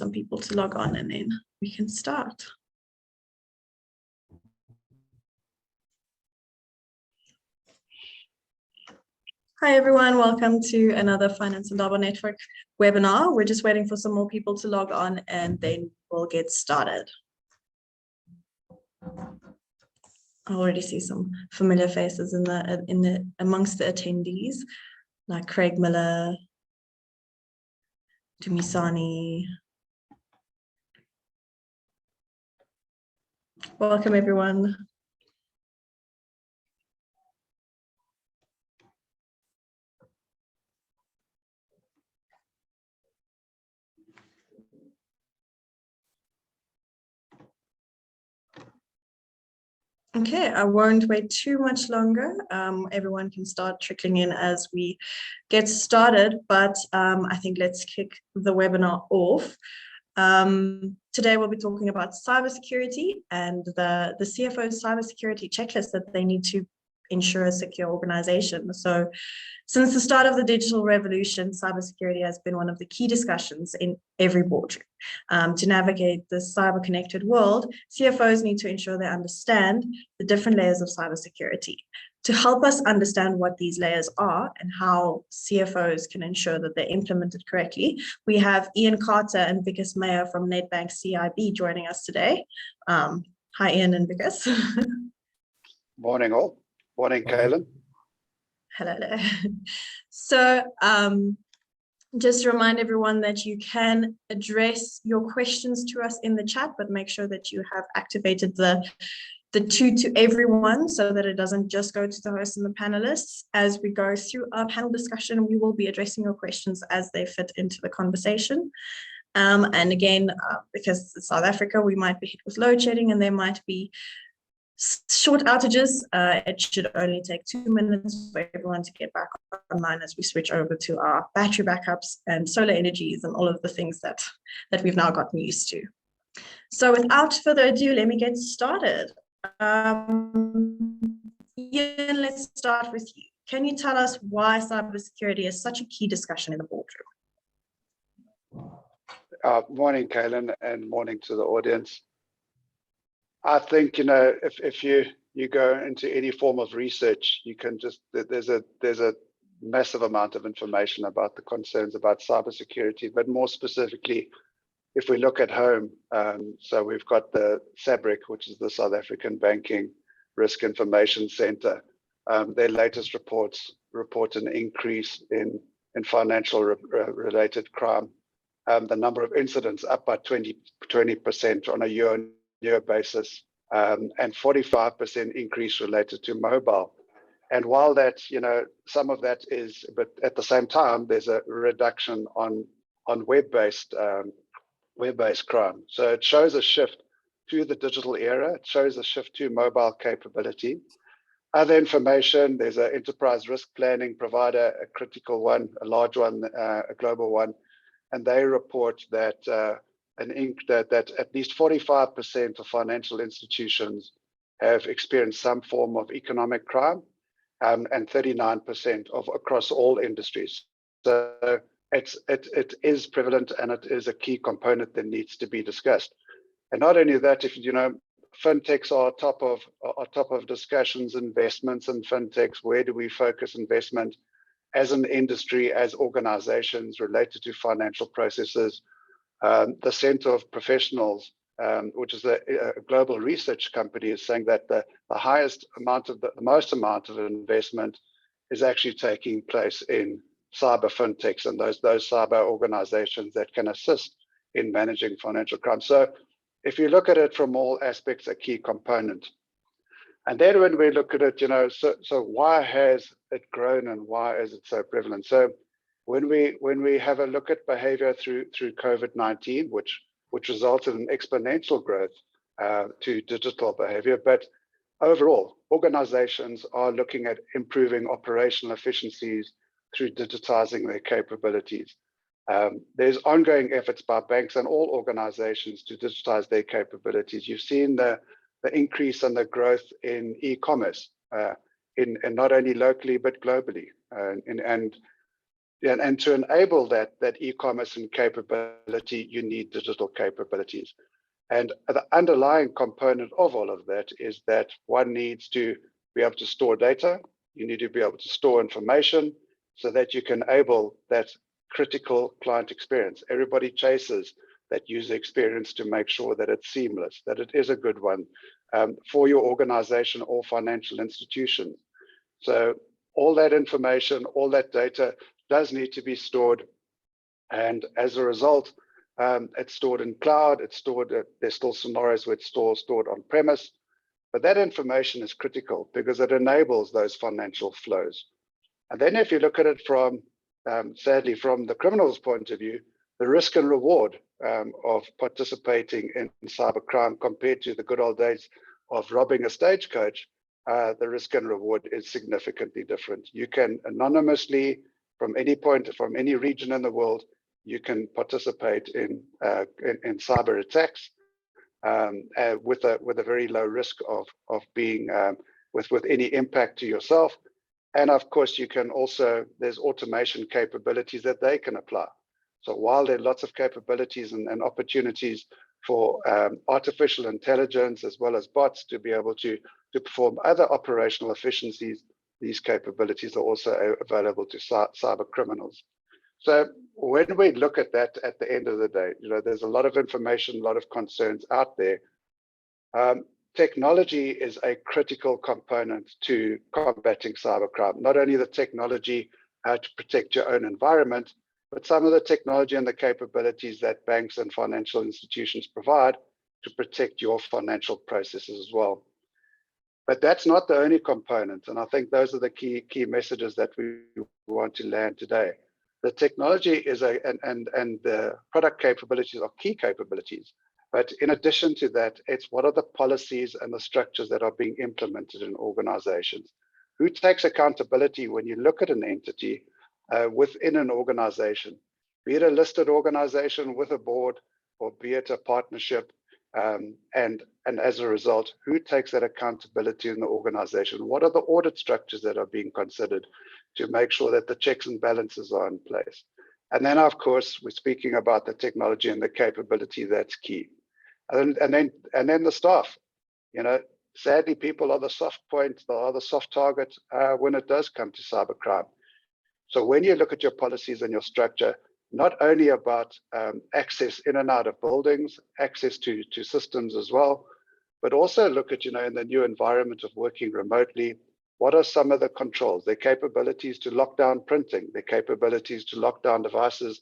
some people to log on and then we can start. Hi everyone, welcome to another Finance Indaba Network webinar. We're just waiting for some more people to log on and then we'll get started. I already see some familiar faces amongst the attendees, like Craig Miller, Dumisani. Welcome everyone. Okay, I won't wait too much longer. Everyone can start trickling in as we get started, but I think let's kick the webinar off. Today we'll be talking about cybersecurity and the CFO's cybersecurity checklist that they need to ensure a secure organization. So since the start of the digital revolution, cybersecurity has been one of the key discussions in every boardroom. To navigate this cyber-connected world, CFOs need to ensure they understand the different layers of cybersecurity. To help us understand what these layers are and how CFOs can ensure that they're implemented correctly, we have Ian Carter and Vickus Meyer from Nedbank CIB joining us today. Hi, Ian and Vickus. Morning all. Morning, Kaylin. Hello there. So just remind everyone that you can address your questions to us in the chat, but make sure that you have activated the to everyone so that it doesn't just go to the host and the panelists. As we go through our panel discussion, we will be addressing your questions as they fit into the conversation. And again, because it's South Africa, we might be hit with load shedding and there might be short outages. It should only take 2 minutes for everyone to get back online as we switch over to our battery backups and solar energies and all of the things that we've now gotten used to. So without further ado, let me get started. Ian, let's start with you. Can you tell us why cybersecurity is such a key discussion in the boardroom? Morning, Kaylin, and morning to the audience. I think, if you go into any form of research, you can just, there's a massive amount of information about the concerns about cybersecurity, but more specifically, if we look at home, so we've got the SABRIC, which is the South African Banking Risk Information Center. Their latest reports report an increase in financial related crime. The number of incidents up by 20% on a year-on-year basis, and 45% increase related to mobile. And while that, some of that is, but at the same time, there's a reduction on web-based crime. So it shows a shift to the digital era. It shows a shift to mobile capability. Other information, there's an enterprise risk planning provider, a critical one, a large one, a global one, and they report that that at least 45% of financial institutions have experienced some form of economic crime, and 39% across all industries. So it is prevalent and it is a key component that needs to be discussed. And not only that, if fintechs are top of discussions, investments in fintechs, where do we focus investment as an industry, as organizations related to financial processes? The Center of Professionals, which is a global research company, is saying that the most amount of investment is actually taking place in cyber fintechs and those cyber organizations that can assist in managing financial crime. So if you look at it from all aspects, a key component. And then when we look at it, so why has it grown and why is it so prevalent? So when we have a look at behavior through COVID-19, which resulted in exponential growth to digital behavior, but overall, organizations are looking at improving operational efficiencies through digitizing their capabilities. There's ongoing efforts by banks and all organizations to digitize their capabilities. You've seen the increase and the growth in e-commerce, in not only locally but globally, and and to enable that e-commerce and capability, you need digital capabilities. And the underlying component of all of that is that one needs to be able to store data. You need to be able to store information so that you can enable that critical client experience. Everybody chases that user experience to make sure that it's seamless, that it is a good one for your organization or financial institution. So all that information, all that data does need to be stored. And as a result, it's stored in cloud, it's stored, there's still scenarios where it's stored on premise, but that information is critical because it enables those financial flows. And then if you look at it from, sadly, from the criminal's point of view, the risk and reward of participating in cybercrime compared to the good old days of robbing a stagecoach, the risk and reward is significantly different. You can anonymously, from any point, from any region in the world, you can participate in cyber attacks with a very low risk of being with any impact to yourself. And of course, you can also, there's automation capabilities that they can apply. So while there are lots of capabilities and opportunities for artificial intelligence as well as bots to be able to perform other operational efficiencies, these capabilities are also available to cyber criminals. So when we look at that at the end of the day, there's a lot of information, a lot of concerns out there. Technology is a critical component to combating cybercrime. Not only the technology to protect your own environment, but some of the technology and the capabilities that banks and financial institutions provide to protect your financial processes as well. But that's not the only component, and I think those are the key messages that we want to land today. The technology is and the product capabilities are key capabilities. But in addition to that, it's what are the policies and the structures that are being implemented in organizations? Who takes accountability when you look at an entity within an organization, be it a listed organization with a board or be it a partnership? And as a result, who takes that accountability in the organization? What are the audit structures that are being considered to make sure that the checks and balances are in place? And then, of course, we're speaking about the technology and the capability that's key. And then the staff. Sadly, people are the soft point, they are the soft target when it does come to cybercrime. So when you look at your policies and your structure, not only about access in and out of buildings, access to systems as well, but also look at, in the new environment of working remotely, what are some of the controls, their capabilities to lock down printing, their capabilities to lock down devices,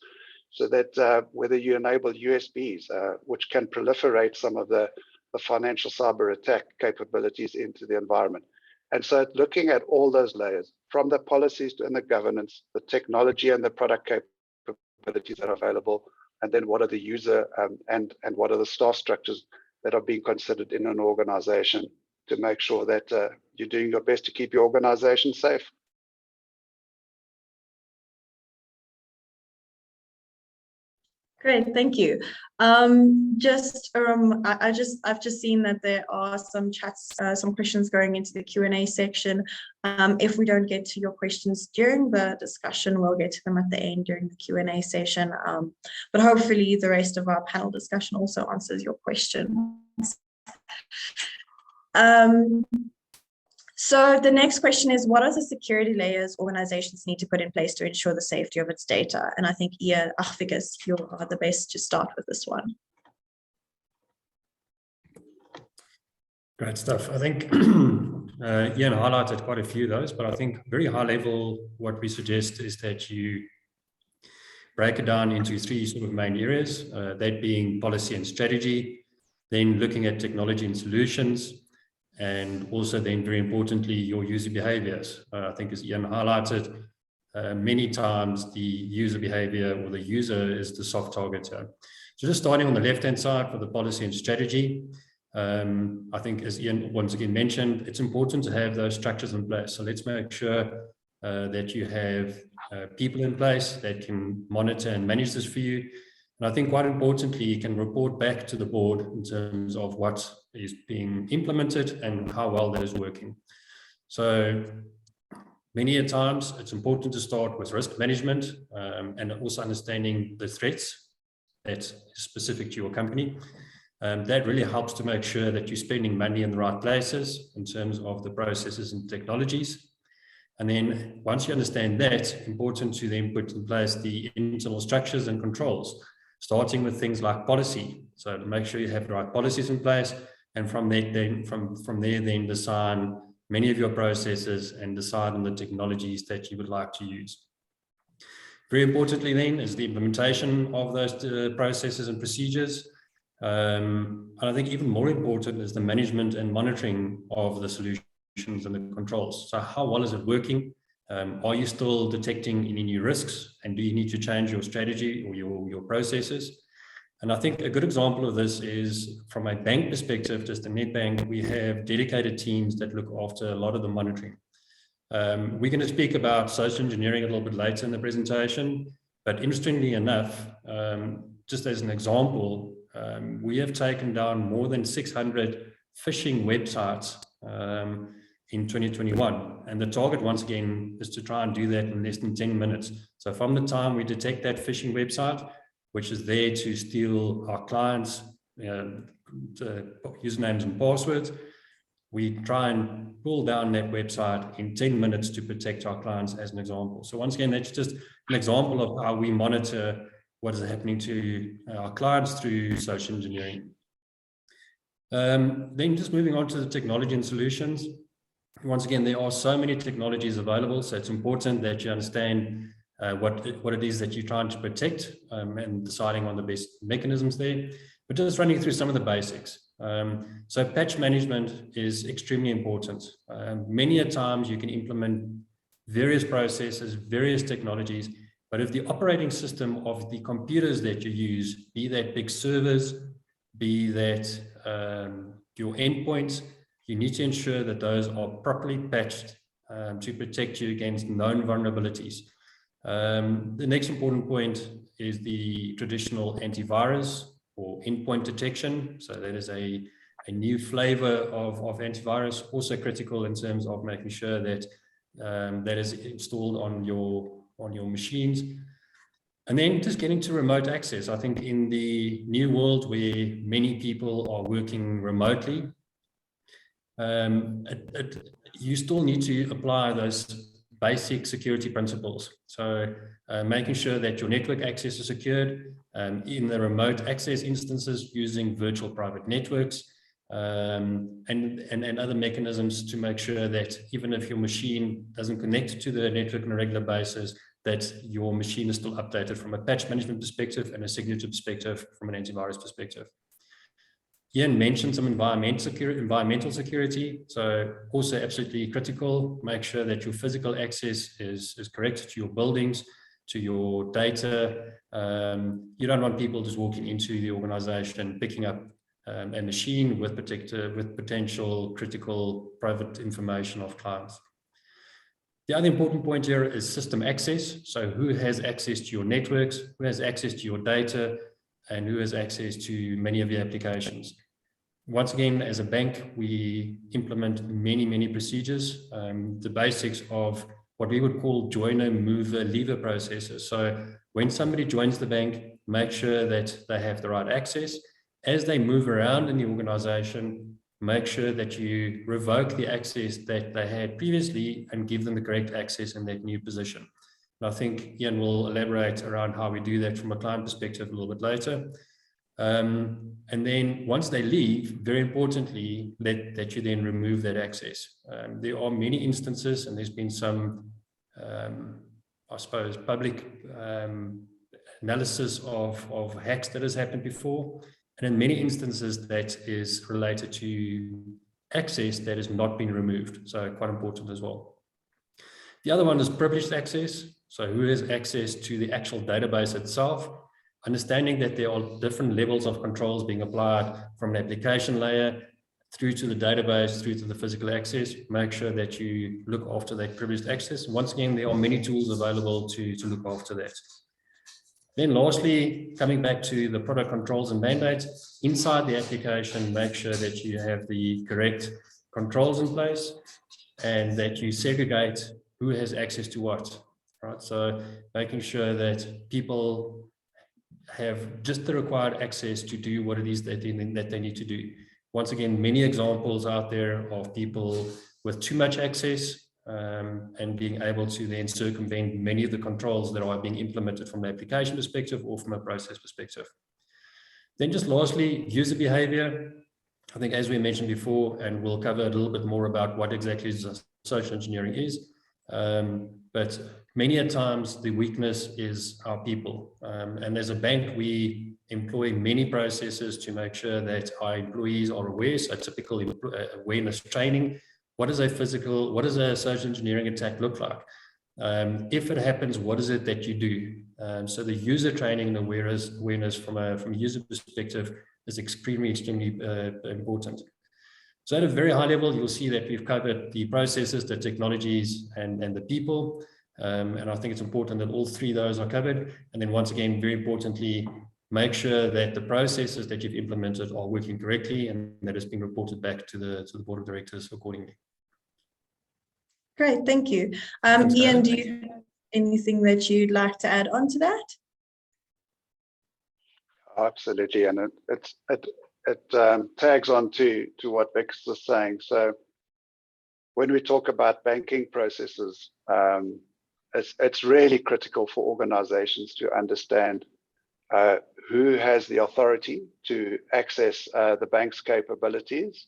so that whether you enable USBs, which can proliferate some of the financial cyber attack capabilities into the environment. And so looking at all those layers, from the policies and the governance, the technology and the product capabilities that are available, and then what are the user and what are the staff structures that are being considered in an organization to make sure that you're doing your best to keep your organization safe. Great, thank you. I've just seen that there are some chats, some questions going into the Q&A section. If we don't get to your questions during the discussion, we'll get to them at the end during the Q&A session. But hopefully the rest of our panel discussion also answers your questions. So the next question is, what are the security layers organizations need to put in place to ensure the safety of its data? And I think Vickus, you are the best to start with this one. Great stuff. I think Ian highlighted quite a few of those, but I think very high level, what we suggest is that you break it down into three sort of main areas, that being policy and strategy, then looking at technology and solutions, and also then very importantly, your user behaviors. I think as Ian highlighted, many times the user behavior or the user is the soft target. So just starting on the left-hand side for the policy and strategy, I think as Ian once again mentioned, it's important to have those structures in place. So let's make sure that you have people in place that can monitor and manage this for you. And I think quite importantly, you can report back to the board in terms of what is being implemented and how well that is working. So Many a times, it's important to start with risk management and also understanding the threats that's specific to your company. That really helps to make sure that you're spending money in the right places in terms of the processes and technologies. And then once you understand that, important to then put in place the internal structures and controls, starting with things like policy. So to make sure you have the right policies in place, and from there then design many of your processes and decide on the technologies that you would like to use. Very importantly then is the implementation of those processes and procedures. And I think even more important is the management and monitoring of the solutions and the controls. So how well is it working? Are you still detecting any new risks? And do you need to change your strategy or your processes? And I think a good example of this is from a bank perspective, just in Nedbank, we have dedicated teams that look after a lot of the monitoring. We're going to speak about social engineering a little bit later in the presentation, but interestingly enough, just as an example, we have taken down more than 600 phishing websites in 2021. And the target, once again, is to try and do that in less than 10 minutes. So from the time we detect that phishing website, which is there to steal our clients' usernames and passwords, we try and pull down that website in 10 minutes to protect our clients, as an example. So once again, that's just an example of how we monitor what is happening to our clients through social engineering. Then just moving on to the technology and solutions. Once again, there are so many technologies available, so it's important that you understand what it is that you're trying to protect and deciding on the best mechanisms there. But just running through some of the basics. So patch management is extremely important. Many a times you can implement various processes, various technologies, but if the operating system of the computers that you use, be that big servers, be that your endpoints, you need to ensure that those are properly patched to protect you against known vulnerabilities. The next important point is the traditional antivirus or endpoint detection. So that is a new flavor of antivirus, also critical in terms of making sure that that is installed on your machines. And then just getting to remote access. I think in the new world where many people are working remotely, you still need to apply those basic security principles. So making sure that your network access is secured, in the remote access instances using virtual private networks, and other mechanisms to make sure that even if your machine doesn't connect to the network on a regular basis, that your machine is still updated from a patch management perspective and a signature perspective from an antivirus perspective. Ian mentioned some environmental security, so also absolutely critical. Make sure that your physical access is correct to your buildings, to your data. You don't want people just walking into the organization, picking up a machine with potential critical private information of clients. The other important point here is system access. So who has access to your networks, who has access to your data, and who has access to many of your applications. Once again, as a bank, we implement many procedures, the basics of what we would call joiner, mover, leaver processes. So when somebody joins the bank, make sure that they have the right access. As they move around in the organization, make sure that you revoke the access that they had previously and give them the correct access in that new position. And I think Ian will elaborate around how we do that from a client perspective a little bit later. And then once they leave, very importantly, that you then remove that access. There are many instances, and there's been some, I suppose, public analysis of hacks that has happened before. And in many instances, that is related to access that has not been removed. So quite important as well. The other one is privileged access. So who has access to the actual database itself? Understanding that there are different levels of controls being applied from an application layer through to the database, through to the physical access. Make sure that you look after that privileged access. Once again, there are many tools available to look after that. Then lastly, coming back to the product controls and mandates, inside the application, make sure that you have the correct controls in place and that you segregate who has access to what, right? So making sure that people have just the required access to do what it is that they need to do. Once again, many examples out there of people with too much access and being able to then circumvent many of the controls that are being implemented from an application perspective or from a process perspective. Then just lastly, user behavior. I think as we mentioned before, and we'll cover a little bit more about what exactly social engineering is, but many a times the weakness is our people. And as a bank, we employ many processes to make sure that our employees are aware. So typical awareness training. What does a social engineering attack look like? If it happens, what is it that you do? So the user training and awareness from a user perspective is extremely important. So at a very high level, you'll see that we've covered the processes, the technologies, and the people. And I think it's important that all three of those are covered. And then once again, very importantly, make sure that the processes that you've implemented are working correctly and that it's being reported back to the board of directors accordingly. Great, thank you. Ian, do you have anything that you'd like to add on to that? Absolutely, and it tags on to what Vickus was saying. So when we talk about banking processes, it's really critical for organizations to understand who has the authority to access the bank's capabilities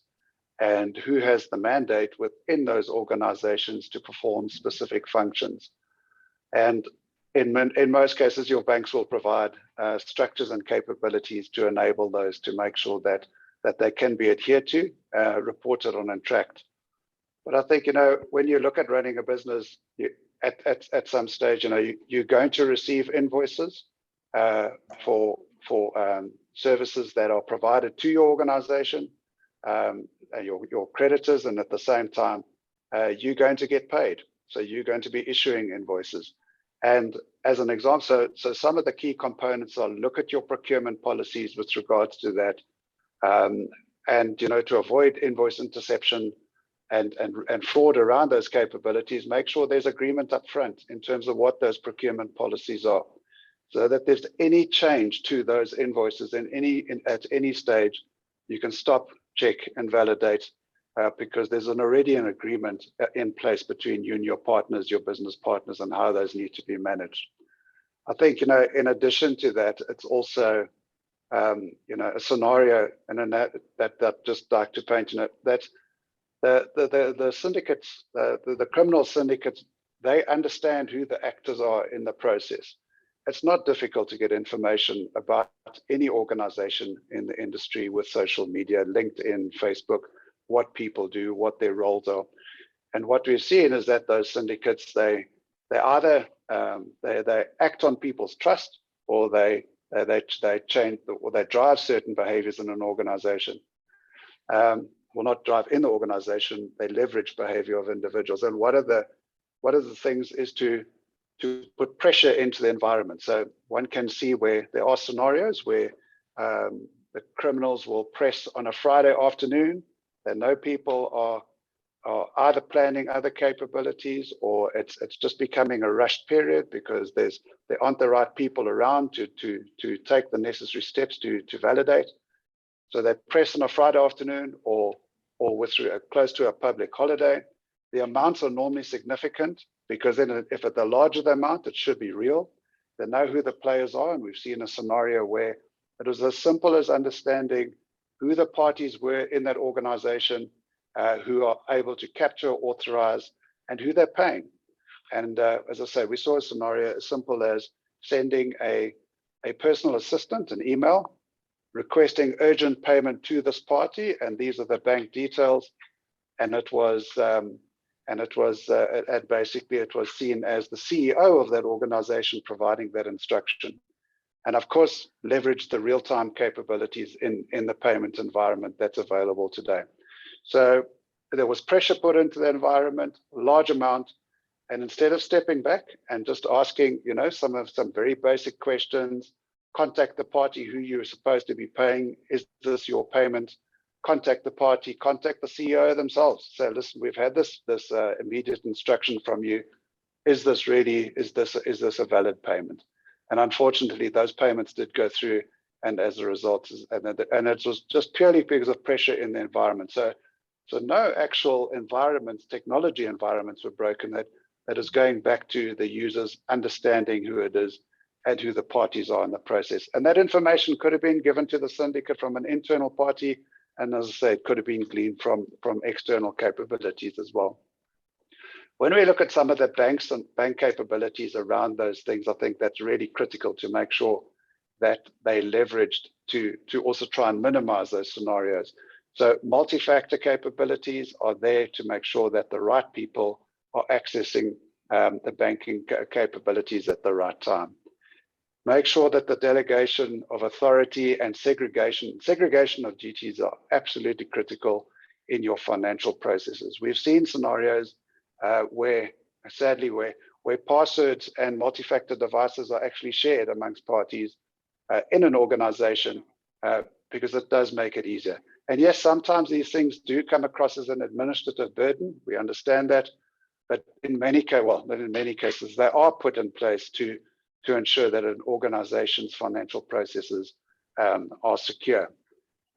and who has the mandate within those organizations to perform specific functions. And in most cases, your banks will provide structures and capabilities to enable those, to make sure that they can be adhered to, reported on, and tracked. But I think, when you look at running a business, at some stage, you're going to receive invoices for services that are provided to your organization, your creditors, and at the same time, you're going to get paid. So you're going to be issuing invoices. And as an example, so some of the key components are look at your procurement policies with regards to that, and to avoid invoice interception and fraud around those capabilities, make sure there's agreement up front in terms of what those procurement policies are, so that if there's any change to those invoices at any stage, you can stop, check, and validate. Because there's already an agreement in place between you and your partners, your business partners, and how those need to be managed. I think, in addition to that, it's also, a scenario, and that just like to paint, that the syndicates, the criminal syndicates, they understand who the actors are in the process. It's not difficult to get information about any organization in the industry with social media, LinkedIn, Facebook, what people do, what their roles are. And what we've seen is that those syndicates, they either they act on people's trust, or they change, or they drive certain behaviors in an organization. Well, not drive in the organization, they leverage behavior of individuals. And one of the things is to put pressure into the environment. So one can see where there are scenarios where the criminals will press on a Friday afternoon. They know people are either planning other capabilities, or it's just becoming a rushed period because there aren't the right people around to take the necessary steps to validate. So they press on a Friday afternoon or close to a public holiday. The amounts are normally significant, because then if it's the larger the amount, it should be real. They know who the players are, and we've seen a scenario where it was as simple as understanding who the parties were in that organization, who are able to capture, authorize, and who they're paying. And as I say, we saw a scenario as simple as sending a personal assistant an email requesting urgent payment to this party, and these are the bank details. And it was basically it was seen as the CEO of that organization providing that instruction. And of course, leverage the real-time capabilities in the payment environment that's available today. So there was pressure put into the environment, large amount, and instead of stepping back and just asking, some very basic questions, contact the party who you're supposed to be paying. Is this your payment? Contact the party, contact the CEO themselves. Say, listen, we've had this immediate instruction from you. is this a valid payment? And unfortunately, those payments did go through, and as a result, and it was just purely because of pressure in the environment. So no actual technology environments were broken. That is going back to the users understanding who it is and who the parties are in the process. And that information could have been given to the syndicate from an internal party, and as I say, it could have been gleaned from external capabilities as well. When we look at some of the banks and bank capabilities around those things, I think that's really critical to make sure that they leveraged to also try and minimize those scenarios. So multi-factor capabilities are there to make sure that the right people are accessing the banking capabilities at the right time. Make sure that the delegation of authority and segregation of duties are absolutely critical in your financial processes. We've seen scenarios where passwords and multi-factor devices are actually shared amongst parties in an organization because it does make it easier. And yes, sometimes these things do come across as an administrative burden. We understand that, but in many cases, they are put in place to ensure that an organization's financial processes are secure.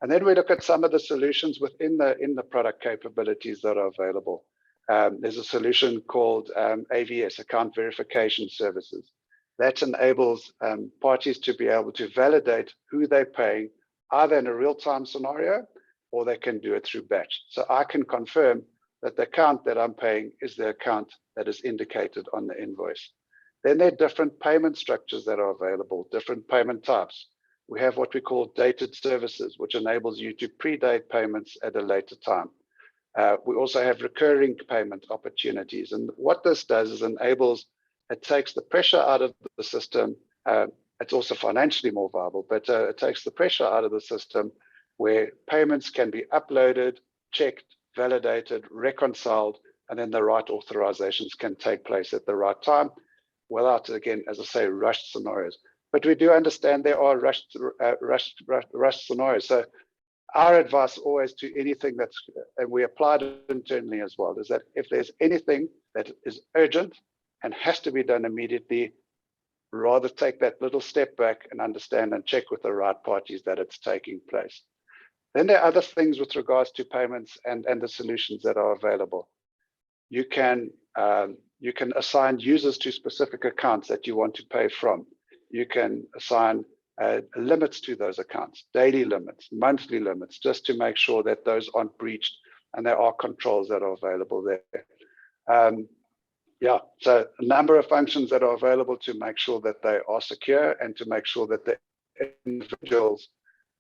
And then we look at some of the solutions within the product capabilities that are available. There's a solution called AVS, Account Verification Services. That enables parties to be able to validate who they're paying, either in a real-time scenario, or they can do it through batch. So I can confirm that the account that I'm paying is the account that is indicated on the invoice. Then there are different payment structures that are available, different payment types. We have what we call dated services, which enables you to predate payments at a later time. We also have recurring payment opportunities. And what this does is it takes the pressure out of the system. It's also financially more viable, but it takes the pressure out of the system where payments can be uploaded, checked, validated, reconciled, and then the right authorizations can take place at the right time without, again, as I say, rushed scenarios. But we do understand there are rushed scenarios. So our advice always to anything and we applied it internally as well, is that if there's anything that is urgent and has to be done immediately, rather take that little step back and understand and check with the right parties that it's taking place. Then there are other things with regards to payments and the solutions that are available. You can assign users to specific accounts that you want to pay from. You can assign limits to those accounts, daily limits, monthly limits, just to make sure that those aren't breached and there are controls that are available there. So a number of functions that are available to make sure that they are secure and to make sure that the individuals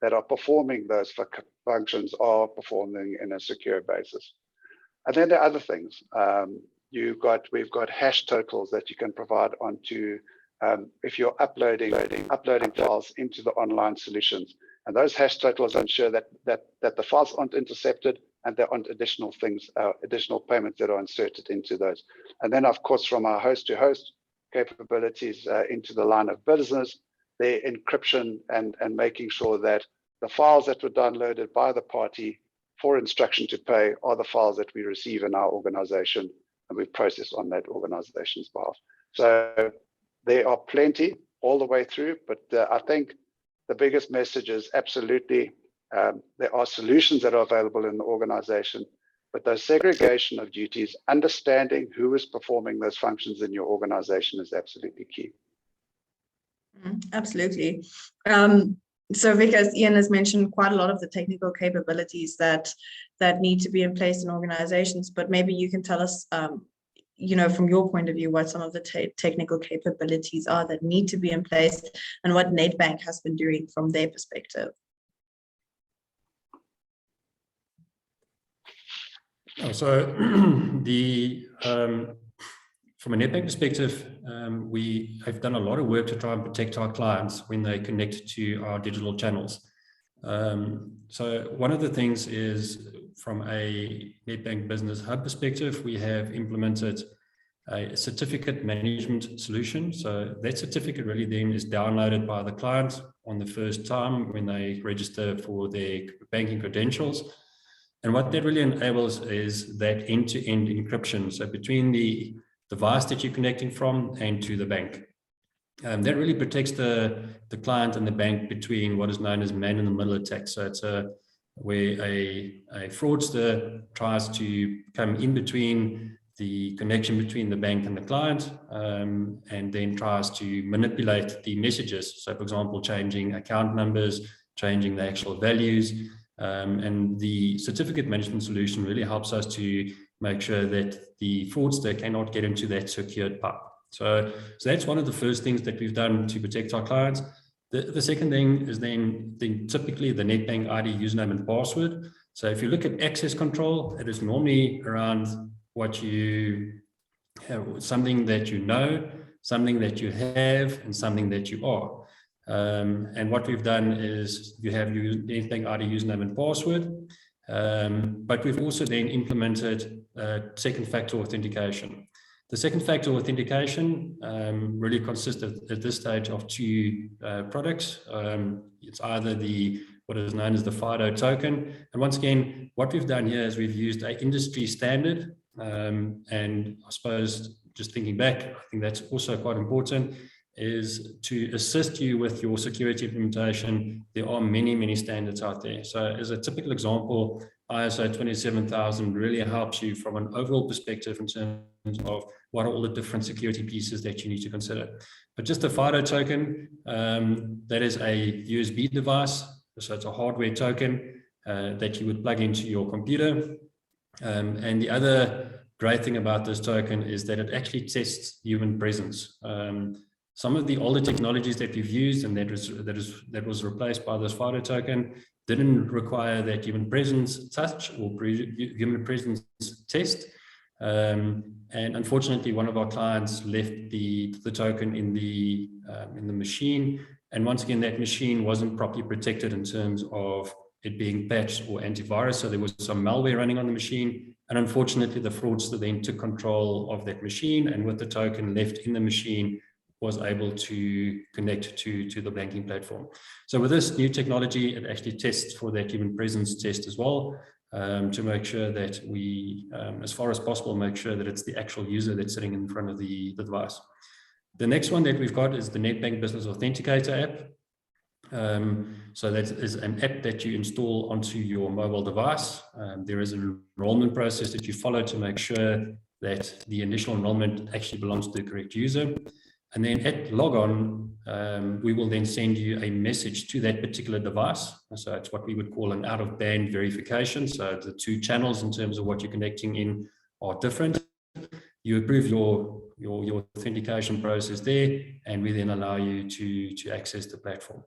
that are performing those functions are performing in a secure basis. And then there are other things. We've got hash totals that you can provide onto if you're uploading files into the online solutions. And those hash totals ensure that the files aren't intercepted and there aren't additional payments that are inserted into those. And then, of course, from our host-to-host capabilities into the line of business, their encryption and making sure that the files that were downloaded by the party for instruction to pay are the files that we receive in our organization and we process on that organization's behalf. So there are plenty all the way through, but I think the biggest message is absolutely there are solutions that are available in the organization, but the segregation of duties, understanding who is performing those functions in your organization is absolutely key. Absolutely. So Vickus, Ian has mentioned quite a lot of the technical capabilities that need to be in place in organizations, but maybe you can tell us, from your point of view, what some of the technical capabilities are that need to be in place and what Nedbank has been doing from their perspective. So from a Nedbank perspective, we have done a lot of work to try and protect our clients when they connect to our digital channels. So one of the things is, from a Nedbank Business Hub perspective, we have implemented a certificate management solution. So that certificate really then is downloaded by the client on the first time when they register for their banking credentials. And what that really enables is that end-to-end encryption. So between the device that you're connecting from and to the bank. That really protects the client and the bank between what is known as man-in-the-middle attacks. So it's where a fraudster tries to come in between the connection between the bank and the client, and then tries to manipulate the messages. So, for example, changing account numbers, changing the actual values, and the certificate management solution really helps us to make sure that the fraudster cannot get into that secured pipe. So that's one of the first things that we've done to protect our clients. The second thing is then typically the Nedbank ID username and password. So if you look at access control, it is normally around what you have, something that you know, something that you have, and something that you are. And what we've done is you have your Nedbank ID username and password, but we've also then implemented second factor authentication. The second factor authentication really consists at this stage of two products. It's either what is known as the FIDO token. And once again, what we've done here is we've used an industry standard. And I suppose just thinking back, I think that's also quite important, is to assist you with your security implementation. There are many, many standards out there. So as a typical example, ISO 27000 really helps you from an overall perspective in terms of what are all the different security pieces that you need to consider. But just a FIDO token, that is a USB device. So it's a hardware token that you would plug into your computer. And the other great thing about this token is that it actually tests human presence. Some of the older technologies that we've used and that was replaced by this FIDO token didn't require that human presence touch or human presence test. And unfortunately, one of our clients left the token in the machine. And once again, that machine wasn't properly protected in terms of it being patched or antivirus. So there was some malware running on the machine. And unfortunately, the fraudster then took control of that machine, and with the token left in the machine, was able to connect to the banking platform. So with this new technology, it actually tests for that human presence test as well, to make sure that we, as far as possible, make sure that it's the actual user that's sitting in front of the device. The next one that we've got is the Nedbank Business Authenticator app. So that is an app that you install onto your mobile device. There is an enrollment process that you follow to make sure that the initial enrollment actually belongs to the correct user. And then at logon, we will then send you a message to that particular device. So it's what we would call an out-of-band verification. So the two channels in terms of what you're connecting in are different. You approve your authentication process there, and we then allow you to access the platform.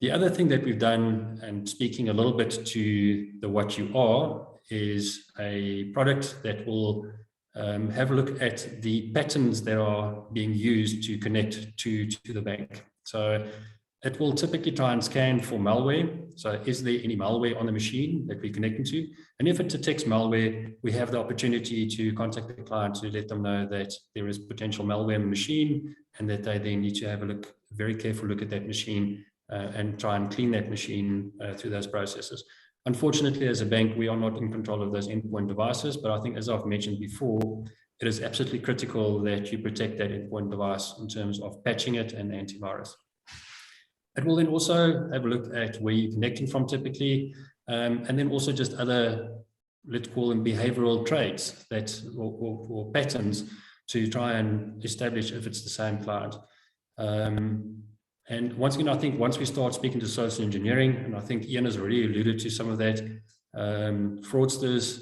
The other thing that we've done, and speaking a little bit to the what you are, is a product that will have a look at the patterns that are being used to connect to the bank. So it will typically try and scan for malware. So is there any malware on the machine that we're connecting to? And if it detects malware, we have the opportunity to contact the client to let them know that there is potential malware in the machine, and that they then need to have a very careful look at that machine and try and clean that machine through those processes. Unfortunately, as a bank, we are not in control of those endpoint devices, but I think, as I've mentioned before, it is absolutely critical that you protect that endpoint device in terms of patching it and antivirus. It will then also have a look at where you're connecting from typically, and then also just other, let's call them behavioral traits that or patterns to try and establish if it's the same client. And once again, I think once we start speaking to social engineering, and I think Ian has already alluded to some of that, fraudsters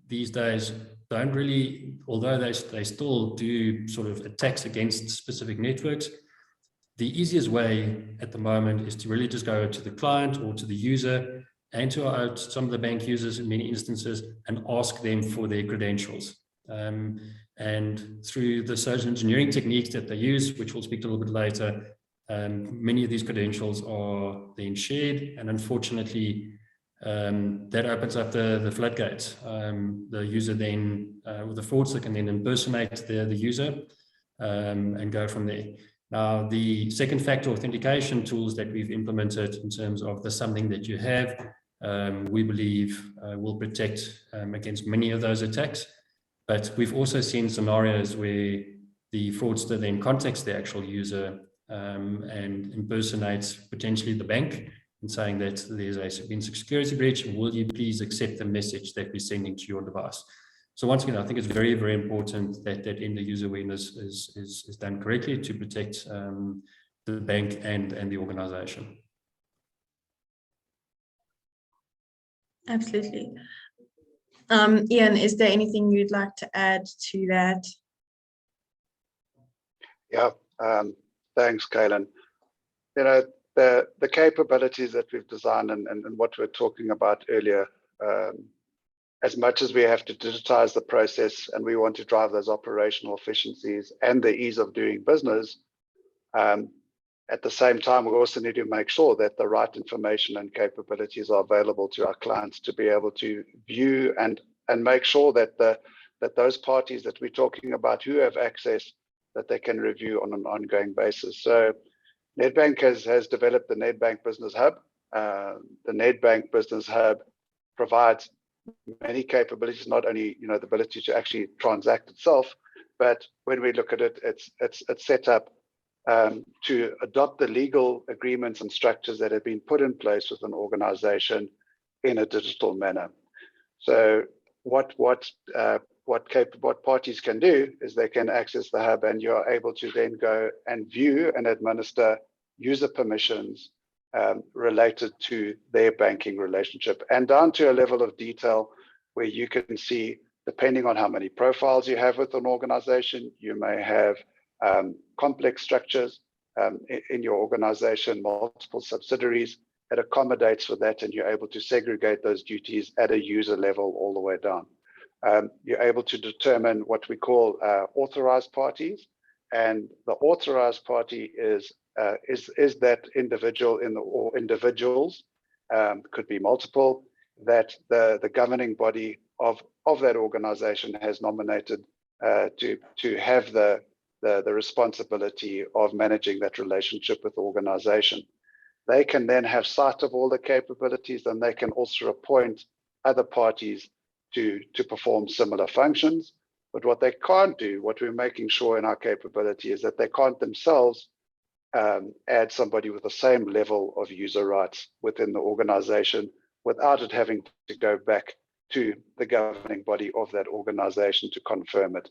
these days don't really, although they still do sort of attacks against specific networks, the easiest way at the moment is to really just go to the client or to the user and to some of the bank users in many instances and ask them for their credentials. And through the social engineering techniques that they use, which we'll speak to a little bit later, many of these credentials are then shared, and unfortunately that opens up the floodgates. The user then, or the fraudster can then impersonate the user and go from there. Now, the second factor authentication tools that we've implemented in terms of the something that you have, we believe will protect against many of those attacks. But we've also seen scenarios where the fraudster then contacts the actual user and impersonates potentially the bank and saying that there's been a security breach. Will you please accept the message that we're sending to your device? So once again, I think it's very, very important that end user awareness is done correctly to protect the bank and the organization. Absolutely. Ian, is there anything you'd like to add to that? Yeah, thanks, Kaylin. You know, the capabilities that we've designed and what we're talking about earlier, as much as we have to digitize the process and we want to drive those operational efficiencies and the ease of doing business, at the same time, we also need to make sure that the right information and capabilities are available to our clients to be able to view and make sure that that those parties that we're talking about who have access, that they can review on an ongoing basis. So Nedbank has developed the Nedbank Business Hub. The Nedbank Business Hub provides many capabilities, not only the ability to actually transact itself, but when we look at it, it's set up to adopt the legal agreements and structures that have been put in place with an organization in a digital manner. So what parties can do is they can access the hub, and you're able to then go and view and administer user permissions related to their banking relationship, and down to a level of detail where you can see, depending on how many profiles you have with an organization, you may have complex structures in your organization, multiple subsidiaries. It accommodates for that, and you're able to segregate those duties at a user level all the way down. You're able to determine what we call authorized parties, and the authorized party is that individual or individuals, could be multiple, that the governing body of that organization has nominated to have the responsibility of managing that relationship with the organization. They can then have sight of all the capabilities, and they can also appoint other parties to perform similar functions. But what they can't do, what we're making sure in our capability, is that they can't themselves add somebody with the same level of user rights within the organization without it having to go back to the governing body of that organization to confirm it.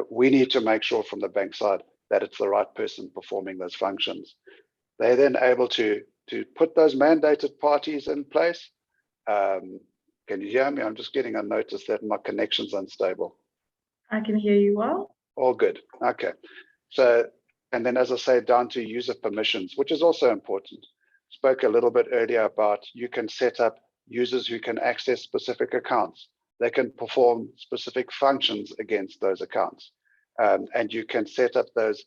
We need to make sure from the bank side that it's the right person performing those functions. They're then able to put those mandated parties in place. Can you hear me? I'm just getting a notice that my connection's unstable. I can hear you well. All good. Okay. So, and then as I say, down to user permissions, which is also important. Spoke a little bit earlier about you can set up users who can access specific accounts. They can perform specific functions against those accounts. And you can set up those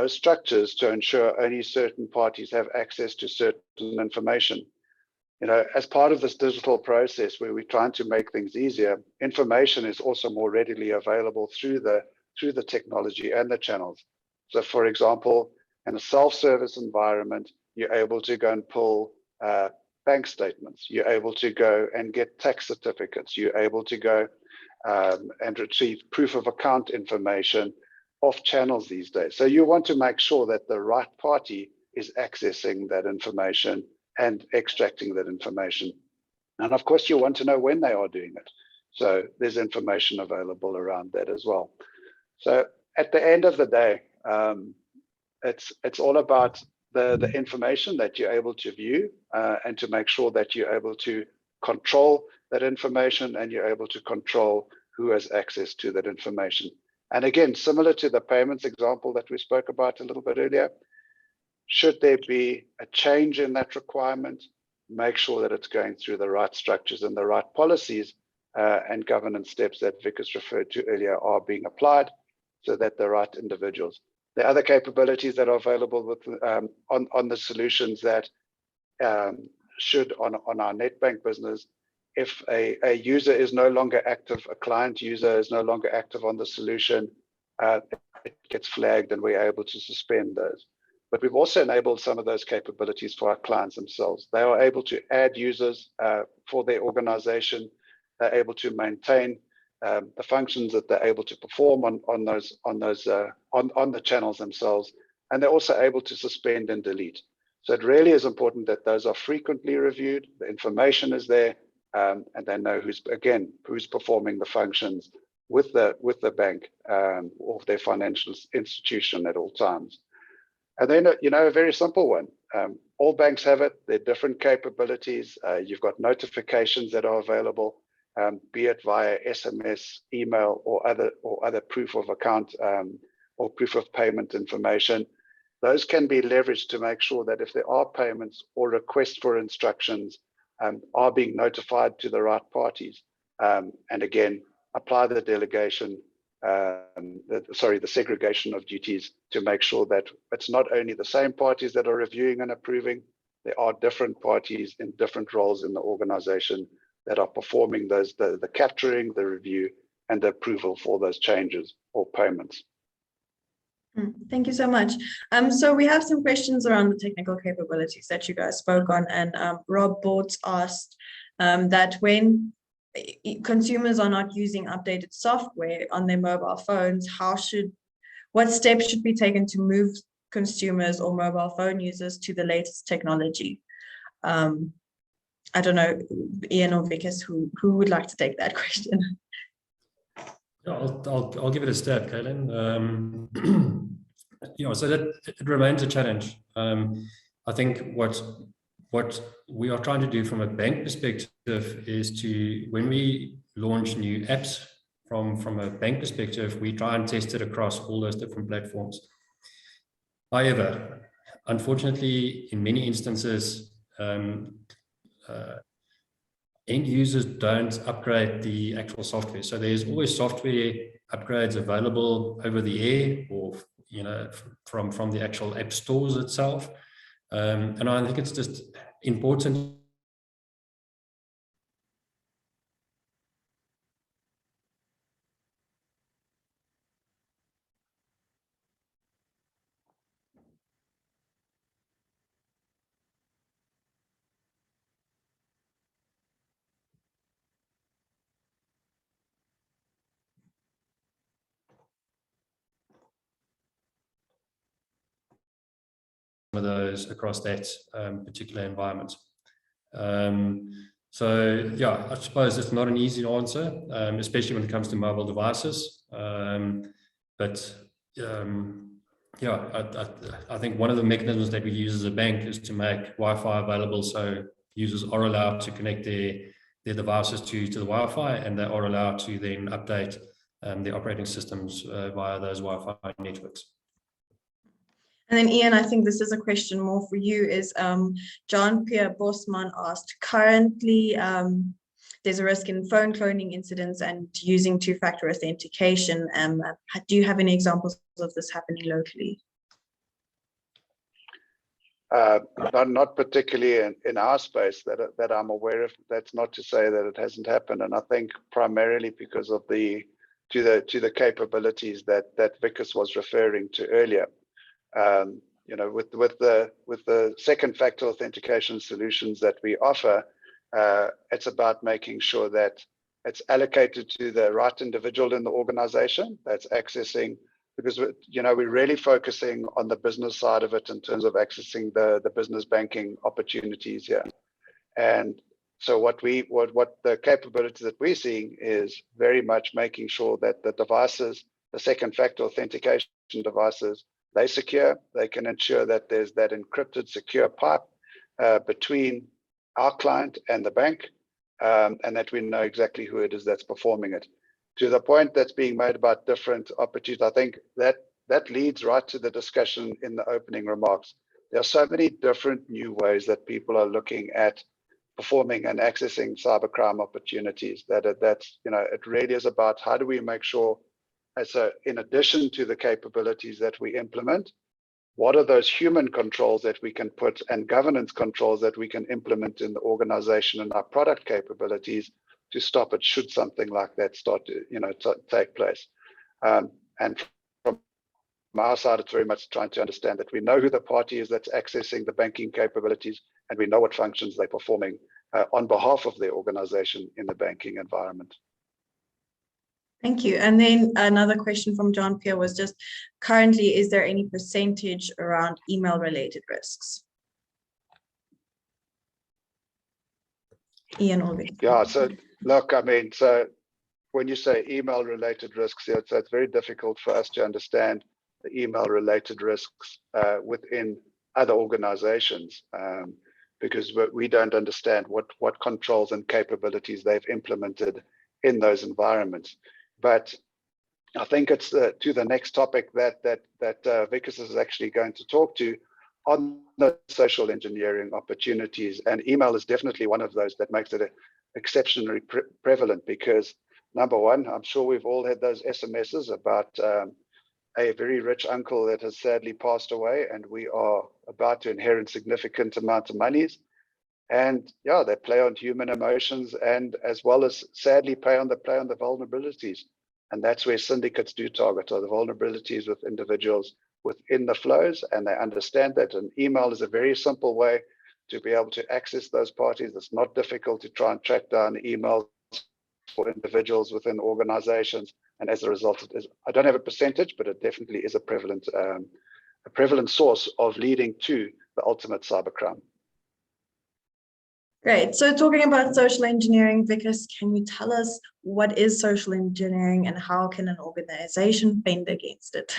structures to ensure only certain parties have access to certain information. As part of this digital process where we're trying to make things easier, information is also more readily available through the technology and the channels. So for example, in a self-service environment, you're able to go and pull bank statements. You're able to go and get tax certificates. You're able to go and retrieve proof of account information off channels these days. So you want to make sure that the right party is accessing that information and extracting that information. And of course, you want to know when they are doing it. So there's information available around that as well. So at the end of the day, it's all about the information that you're able to view and to make sure that you're able to control that information and you're able to control who has access to that information. And again, similar to the payments example that we spoke about a little bit earlier, should there be a change in that requirement, make sure that it's going through the right structures and the right policies and governance steps that Vickus referred to earlier are being applied so that the right individuals. The other capabilities that are available with on the solutions that should on our Nedbank business, if a user is no longer active, a client user is no longer active on the solution, it gets flagged and we're able to suspend those. But we've also enabled some of those capabilities for our clients themselves. They are able to add users for their organization. They're able to maintain the functions that they're able to perform on the channels themselves, and they're also able to suspend and delete. So it really is important that those are frequently reviewed, the information is there, and they know who's performing the functions with the bank or their financial institution at all times. And then, a very simple one. All banks have it. They're different capabilities. You've got notifications that are available, be it via SMS, email, or other proof of account or proof of payment information. Those can be leveraged to make sure that if there are payments or requests for instructions are being notified to the right parties. And again, apply the delegation, the segregation of duties to make sure that it's not only the same parties that are reviewing and approving, there are different parties in different roles in the organization that are performing the capturing, the review, and the approval for those changes or payments. Thank you so much. So we have some questions around the technical capabilities that you guys spoke on, and Rob Bortz asked that when consumers are not using updated software on their mobile phones, what steps should be taken to move consumers or mobile phone users to the latest technology? I don't know, Ian or Vickus, who would like to take that question? I'll give it a stab, Kaylin. So that it remains a challenge. I think what we are trying to do from a bank perspective is when we launch new apps from a bank perspective, we try and test it across all those different platforms. However, unfortunately, in many instances, end users don't upgrade the actual software. So there's always software upgrades available over the air or from the actual app stores itself. And I think it's just important of those across that particular environment. So yeah, I suppose it's not an easy answer, especially when it comes to mobile devices. But I think one of the mechanisms that we use as a bank is to make Wi-Fi available, so users are allowed to connect their devices to the Wi-Fi, and they are allowed to then update their operating systems via those Wi-Fi networks. And then Ian, I think this is a question more for you, is John Pierre Bosman asked, currently there's a risk in phone cloning incidents and using two-factor authentication. Do you have any examples of this happening locally? Not particularly in our space that I'm aware of. That's not to say that it hasn't happened, and I think primarily because of the capabilities that Vickus was referring to earlier. With the second factor authentication solutions that we offer, it's about making sure that it's allocated to the right individual in the organization that's accessing, because we're really focusing on the business side of it in terms of accessing the business banking opportunities here. And so what the capability that we're seeing is very much making sure that the devices, the second factor authentication devices, they secure. They can ensure that there's that encrypted secure pipe between our client and the bank, and that we know exactly who it is that's performing it. To the point that's being made about different opportunities, I think that leads right to the discussion in the opening remarks. There are so many different new ways that people are looking at performing and accessing cybercrime opportunities that it really is about how do we make sure, so in addition to the capabilities that we implement, what are those human controls that we can put and governance controls that we can implement in the organization and our product capabilities to stop it should something like that start to take place. And from our side, it's very much trying to understand that we know who the party is that's accessing the banking capabilities, and we know what functions they're performing on behalf of their organization in the banking environment. Thank you. And then another question from John Pierre was just, currently, is there any percentage around email related risks? Ian or Vic? Yeah, so look, I mean, so when you say email related risks, it's very difficult for us to understand the email related risks within other organizations because we don't understand what controls and capabilities they've implemented in those environments. But I think it's to the next topic that Vickus is actually going to talk to on the social engineering opportunities, and email is definitely one of those that makes it exceptionally prevalent because, number one, I'm sure we've all had those SMSs about a very rich uncle that has sadly passed away, and we are about to inherit significant amount of monies. And yeah, they play on human emotions, and as well as sadly play on the vulnerabilities. And that's where syndicates do target, are the vulnerabilities with individuals within the flows, and they understand that. And email is a very simple way to be able to access those parties. It's not difficult to try and track down emails for individuals within organizations. And as a result, it is, I don't have a percentage, but it definitely is a prevalent source of leading to the ultimate cybercrime. Great. So talking about social engineering, Vickus, can you tell us what is social engineering and how can an organization fend against it?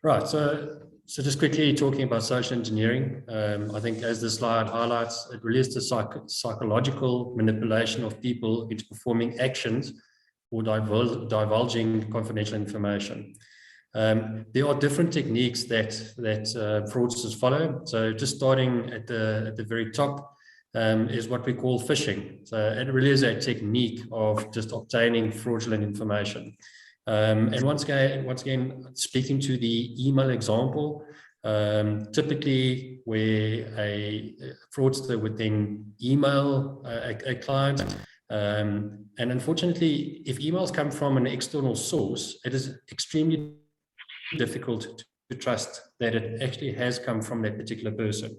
Right. So just quickly talking about social engineering, I think as the slide highlights, it really is the psychological manipulation of people into performing actions or divulging confidential information. There are different techniques that fraudsters follow. So just starting at the very top is what we call phishing. So it really is a technique of just obtaining fraudulent information. And once again, speaking to the email example, typically where a fraudster would then email a client, and unfortunately, if emails come from an external source, it is extremely difficult to trust that it actually has come from that particular person.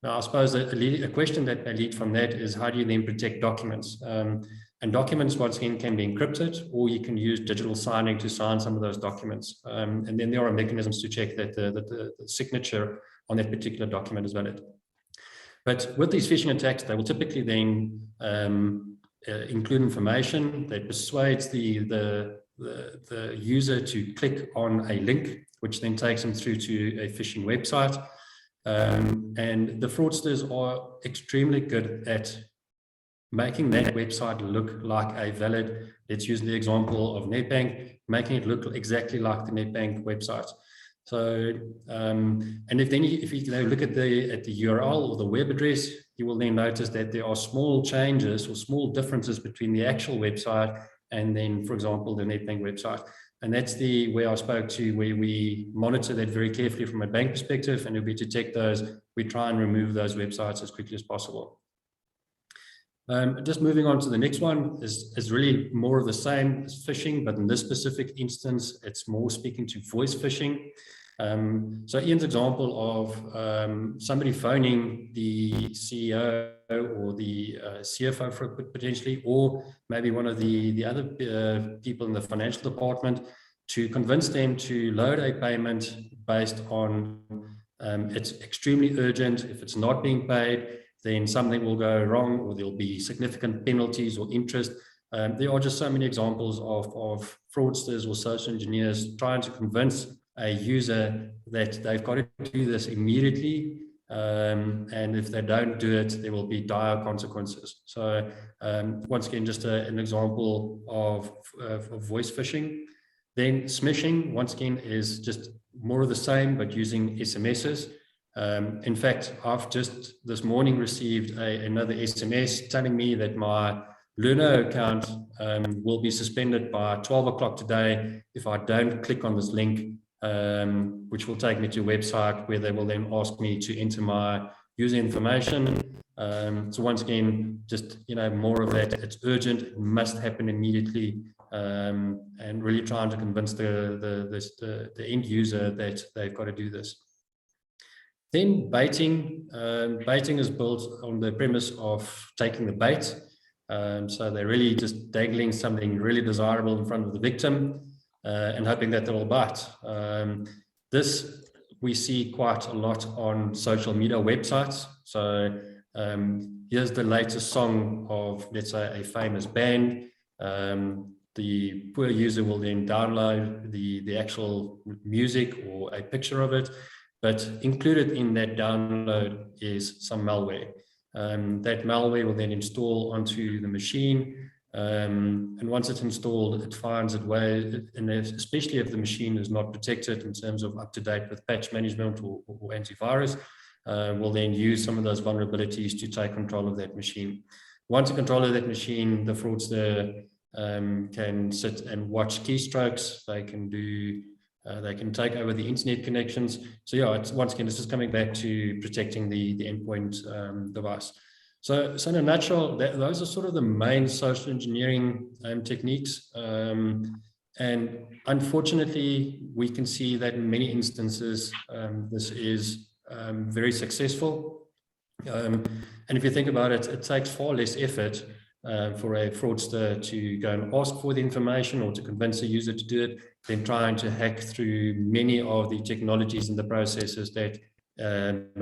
Now, I suppose a question that may lead from that is, how do you then protect documents? And documents, once again, can be encrypted, or you can use digital signing to sign some of those documents. And then there are mechanisms to check that the signature on that particular document is valid. But with these phishing attacks, they will typically then include information that persuades the user to click on a link, which then takes them through to a phishing website. And the fraudsters are extremely good at making that website look like a valid, let's use the example of Nedbank, making it look exactly like the Nedbank website. So, and if you look at the URL or the web address, you will then notice that there are small changes or small differences between the actual website and then, for example, the Nedbank website. And that's where I spoke to, where we monitor that very carefully from a bank perspective, and if we detect those, we try and remove those websites as quickly as possible. Just moving on to the next one is really more of the same as phishing, but in this specific instance, it's more speaking to voice phishing. So Ian's example of somebody phoning the CEO or the CFO for potentially, or maybe one of the other people in the financial department, to convince them to load a payment based on it's extremely urgent. If it's not being paid, then something will go wrong, or there'll be significant penalties or interest. There are just so many examples of fraudsters or social engineers trying to convince a user that they've got to do this immediately, and if they don't do it, there will be dire consequences. So once again, just an example of voice phishing. Then smishing, once again, is just more of the same, but using SMSs. In fact, I've just this morning received another SMS telling me that my Luno account will be suspended by 12 o'clock today if I don't click on this link, which will take me to a website where they will then ask me to enter my user information. So once again, just more of that. It's urgent, it must happen immediately, and really trying to convince the end user that they've got to do this. Then baiting. Baiting is built on the premise of taking the bait. So they're really just dangling something really desirable in front of the victim and hoping that they'll bite. This we see quite a lot on social media websites. So here's the latest song of, let's say, a famous band. The poor user will then download the actual music or a picture of it, but included in that download is some malware. That malware will then install onto the machine, and once it's installed, it finds its way, and especially if the machine is not protected in terms of up to date with patch management or antivirus, will then use some of those vulnerabilities to take control of that machine. Once in control of that machine, the fraudster can sit and watch keystrokes. They can do, they can take over the internet connections. So yeah, it's, once again, this is coming back to protecting the endpoint device. So in a nutshell, those are sort of the main social engineering techniques. And unfortunately, we can see that in many instances, this is very successful. And if you think about it, it takes far less effort for a fraudster to go and ask for the information or to convince a user to do it than trying to hack through many of the technologies and the processes that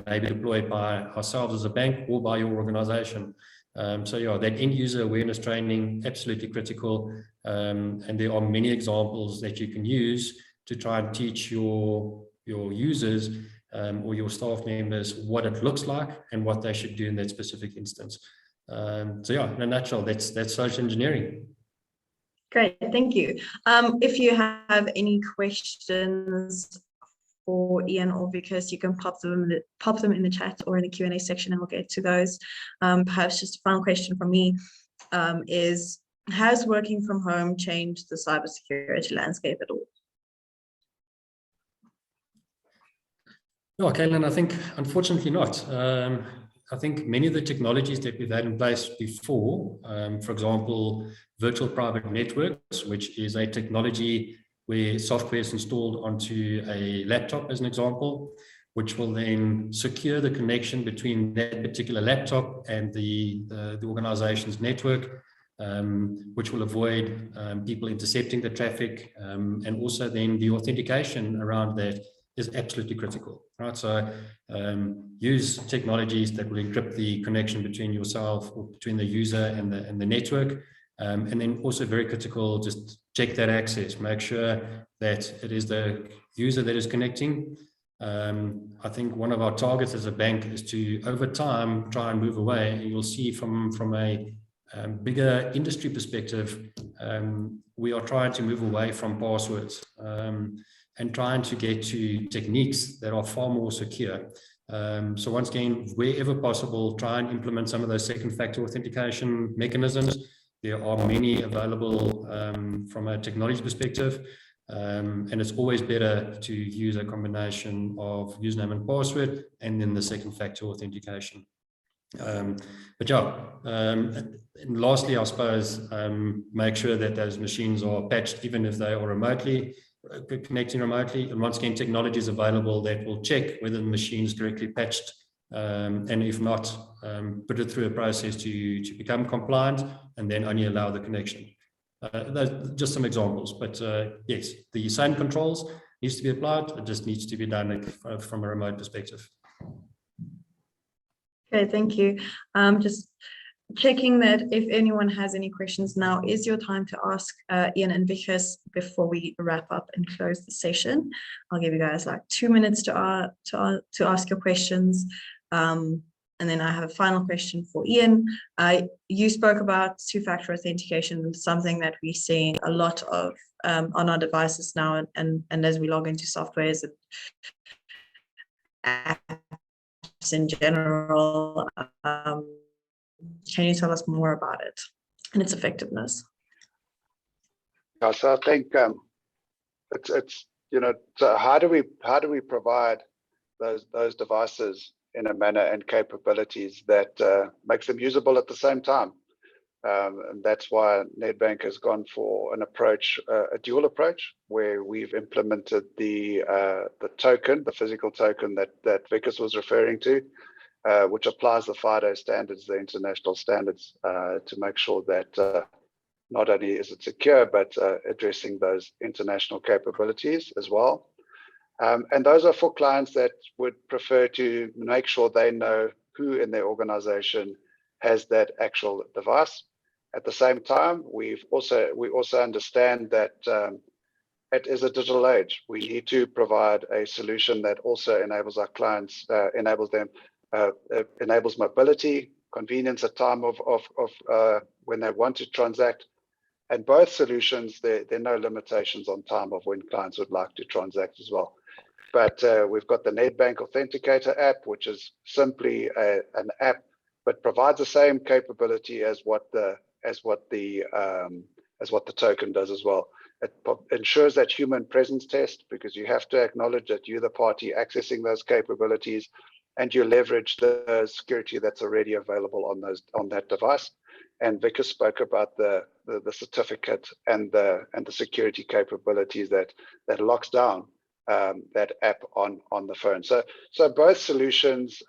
may be deployed by ourselves as a bank or by your organization. So yeah, that end user awareness training, absolutely critical. And there are many examples that you can use to try and teach your users or your staff members what it looks like and what they should do in that specific instance. So yeah, in a nutshell, that's social engineering. Great, thank you. If you have any questions for Ian or Vickus, you can pop them in the chat or in the Q&A section, and we'll get to those. Perhaps just a final question from me is, has working from home changed the cybersecurity landscape at all? No, Kaylin, I think unfortunately not. I think many of the technologies that we've had in place before, for example, virtual private networks, which is a technology where software is installed onto a laptop, as an example, which will then secure the connection between that particular laptop and the organization's network, which will avoid people intercepting the traffic, and also then the authentication around that is absolutely critical, right? So use technologies that will encrypt the connection between yourself or between the user and the network. And then also very critical, just check that access, make sure that it is the user that is connecting. I think one of our targets as a bank is to, over time, try and move away. And you'll see from a bigger industry perspective, we are trying to move away from passwords and trying to get to techniques that are far more secure. So once again, wherever possible, try and implement some of those second factor authentication mechanisms. There are many available from a technology perspective, and it's always better to use a combination of username and password and then the second factor authentication. But yeah, and lastly, I suppose, make sure that those machines are patched, even if they are connecting remotely. And once again, technology is available that will check whether the machine is correctly patched. And if not, put it through a process to become compliant and then only allow the connection. Those just some examples, but yes, the same controls needs to be applied. It just needs to be done from a remote perspective. Okay, thank you. Just checking that if anyone has any questions, now is your time to ask Ian and Vickus before we wrap up and close the session. I'll give you guys like 2 minutes to ask your questions. And then I have a final question for Ian. You spoke about two-factor authentication, something that we see a lot of on our devices now, and as we log into softwares and apps in general. Can you tell us more about it and its effectiveness? Yeah, so I think it's so how do we provide those devices in a manner and capabilities that makes them usable at the same time? And that's why Nedbank has gone for an approach, a dual approach, where we've implemented the token, the physical token that Vickus was referring to, which applies the FIDO standards, the international standards, to make sure that not only is it secure, but addressing those international capabilities as well. And those are for clients that would prefer to make sure they know who in their organization has that actual device. At the same time, we also understand that it is a digital age. We need to provide a solution that also enables our clients, enables mobility, convenience at time of when they want to transact. And both solutions, there are no limitations on time of when clients would like to transact as well. But we've got the Nedbank Authenticator app, which is simply an app, but provides the same capability as what the token does as well. It ensures that human presence test, because you have to acknowledge that you're the party accessing those capabilities, and you leverage the security that's already available on that device. And Vickus spoke about the certificate and the security capabilities that locks down that app on the phone. So both solutions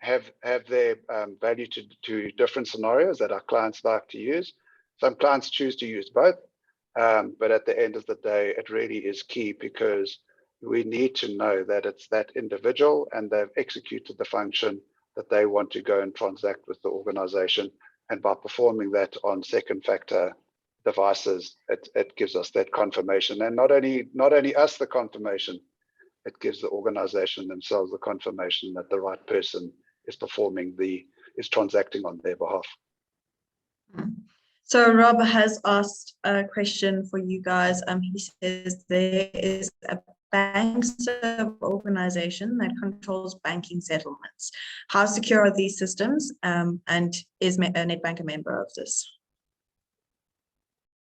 have their value to different scenarios that our clients like to use. Some clients choose to use both, but at the end of the day, it really is key, because we need to know that it's that individual and they've executed the function that they want to go and transact with the organization. And by performing that on second factor devices, it gives us that confirmation. And not only us the confirmation, it gives the organization themselves the confirmation that the right person is transacting on their behalf. So Rob has asked a question for you guys. He says there is a bank organization that controls banking settlements. How secure are these systems? And is Nedbank a member of this?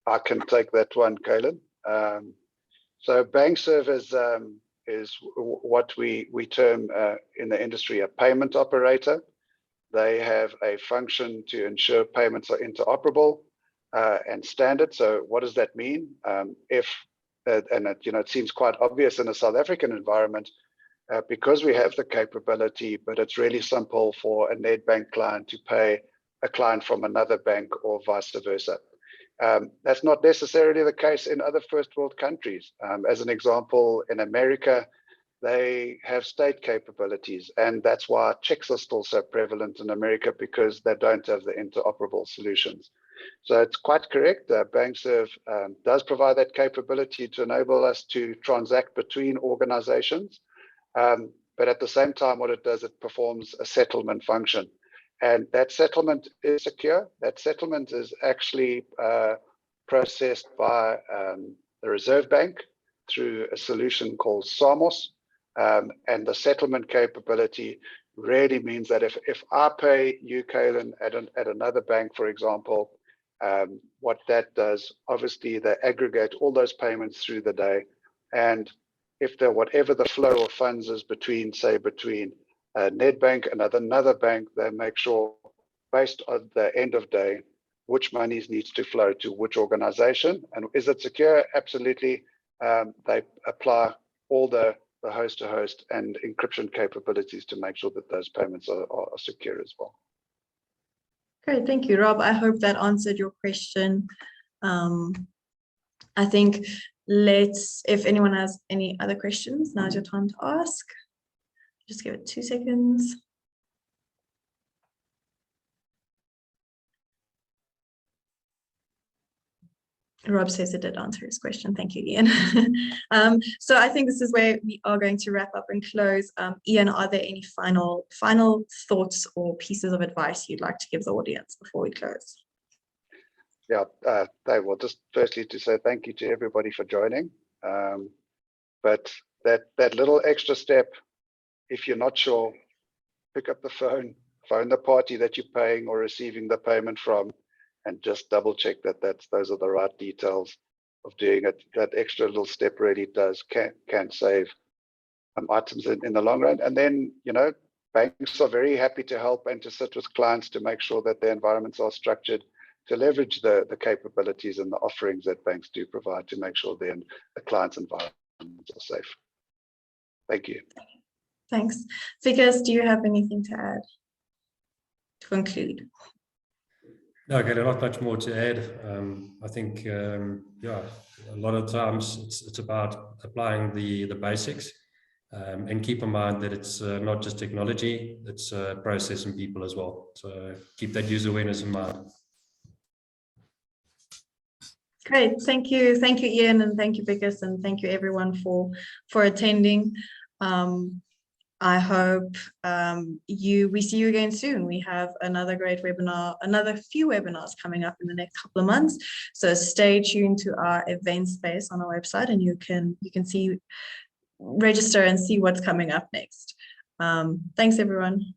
I can take that one, Kaylin. So BankServe is what we term in the industry a payment operator. They have a function to ensure payments are interoperable and standard. So what does that mean? It seems quite obvious in a South African environment, because we have the capability, but it's really simple for a Nedbank client to pay a client from another bank or vice versa. That's not necessarily the case in other first world countries. As an example, in America, they have state capabilities, and that's why checks are still so prevalent in America, because they don't have the interoperable solutions. So it's quite correct. BankServe does provide that capability to enable us to transact between organizations. But at the same time, what it does, it performs a settlement function. And that settlement is secure. That settlement is actually processed by the Reserve Bank through a solution called SAMOS. And the settlement capability really means that if I pay you, Kaylin, at another bank, for example, what that does, obviously they aggregate all those payments through the day, and if whatever the flow of funds is between Nedbank and another bank, they make sure, based on the end of day, which monies needs to flow to which organization. And is it secure? Absolutely. They apply all the host-to-host and encryption capabilities to make sure that those payments are secure as well. Great, thank you, Rob. I hope that answered your question. I think if anyone has any other questions, now's your time to ask. Just give it 2 seconds. Rob says it did answer his question. Thank you, Ian. So I think this is where we are going to wrap up and close. Ian, are there any final thoughts or pieces of advice you'd like to give the audience before we close? Yeah, Dave, well, just firstly to say thank you to everybody for joining. But that little extra step, if you're not sure, pick up the phone the party that you're paying or receiving the payment from, and just double check that those are the right details of doing it. That extra little step really can save items in the long run. And then, banks are very happy to help and to sit with clients to make sure that their environments are structured leverage the capabilities and the offerings that banks do provide to make sure then the client's environments are safe. Thank you. Thanks. Vickus, do you have anything to add to conclude? Okay, not much more to add. I think, yeah, a lot of times it's about applying the basics, and keep in mind that it's not just technology, it's process and people as well. So keep that user awareness in mind. Great, thank you, Ian, and thank you, Vickus, and thank you everyone for attending. I hope we see you again soon. We have another great webinar, another few webinars coming up in the next couple of months. So stay tuned to our event space on our website, and you can register and see what's coming up next. Thanks, everyone.